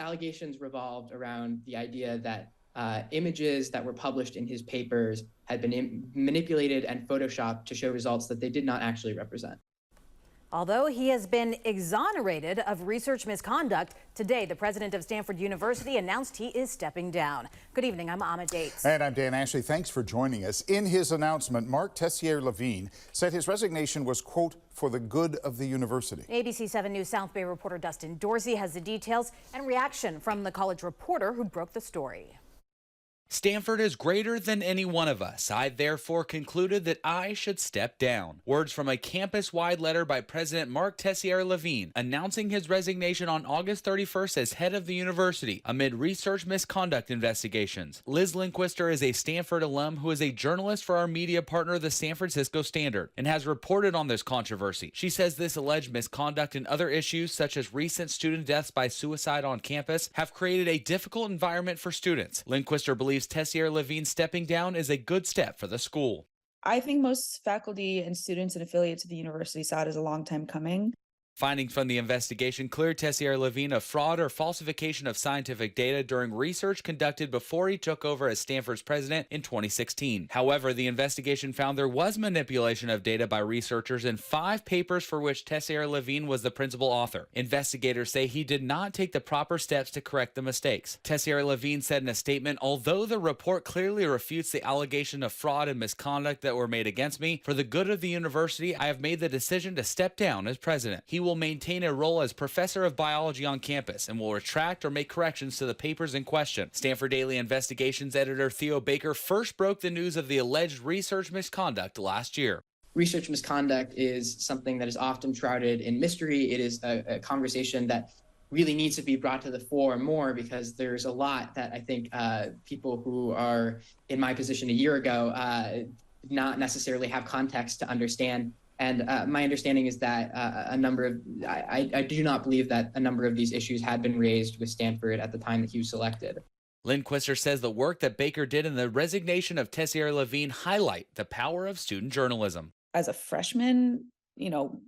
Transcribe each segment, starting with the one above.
allegations revolved around the idea that images that were published in his papers had been manipulated and photoshopped to show results that they did not actually represent. Although he has been exonerated of research misconduct, today the president of Stanford University announced he is stepping down. Good evening, I'm Ahmed Dates. And I'm Dan Ashley. Thanks for joining us. In his announcement, Mark Tessier-Lavigne said his resignation was, quote, for the good of the university. ABC 7 News South Bay reporter Dustin Dorsey has the details and reaction from the college reporter who broke the story. Stanford is greater than any one of us. I therefore concluded that I should step down. Words from a campus-wide letter by President Mark Tessier-Lavigne announcing his resignation on August 31st as head of the university amid research misconduct investigations. Liz Linquister is a Stanford alum who is a journalist for our media partner, the San Francisco Standard, and has reported on this controversy. She says this alleged misconduct and other issues, such as recent student deaths by suicide on campus, have created a difficult environment for students. Linquister believes Tessier-Lavigne stepping down is a good step for the school. I think most faculty and students and affiliates of the university saw it as a long time coming. Findings from the investigation cleared Tessier-Lavigne of fraud or falsification of scientific data during research conducted before he took over as Stanford's president in 2016. However, the investigation found there was manipulation of data by researchers in 5 papers for which Tessier-Lavigne was the principal author. Investigators say he did not take the proper steps to correct the mistakes. Tessier-Lavigne said in a statement, although the report clearly refutes the allegation of fraud and misconduct that were made against me, for the good of the university, I have made the decision to step down as president. He will maintain a role as professor of biology on campus and will retract or make corrections to the papers in question. Stanford Daily Investigations editor Theo Baker first broke the news of the alleged research misconduct last year. Research misconduct is something that is often shrouded in mystery. It is a conversation that really needs to be brought to the fore more, because there's a lot that I think people who are in my position a year ago did not necessarily have context to understand. And my understanding is that I do not believe that a number of these issues had been raised with Stanford at the time that he was selected. Linquister says the work that Baker did in the resignation of Tessier-Lavigne highlight the power of student journalism. As a freshman,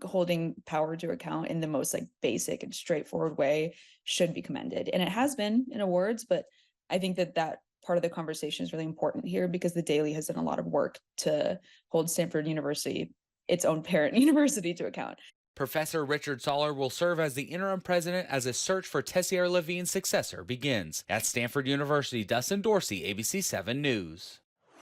holding power to account in the most basic and straightforward way should be commended. And it has been in awards, but I think that part of the conversation is really important here, because the Daily has done a lot of work to hold Stanford University, its own parent university, to account. Professor Richard Soller will serve as the interim president as a search for Tessier-Lavigne's successor begins. At Stanford University, Dustin Dorsey, ABC 7 News.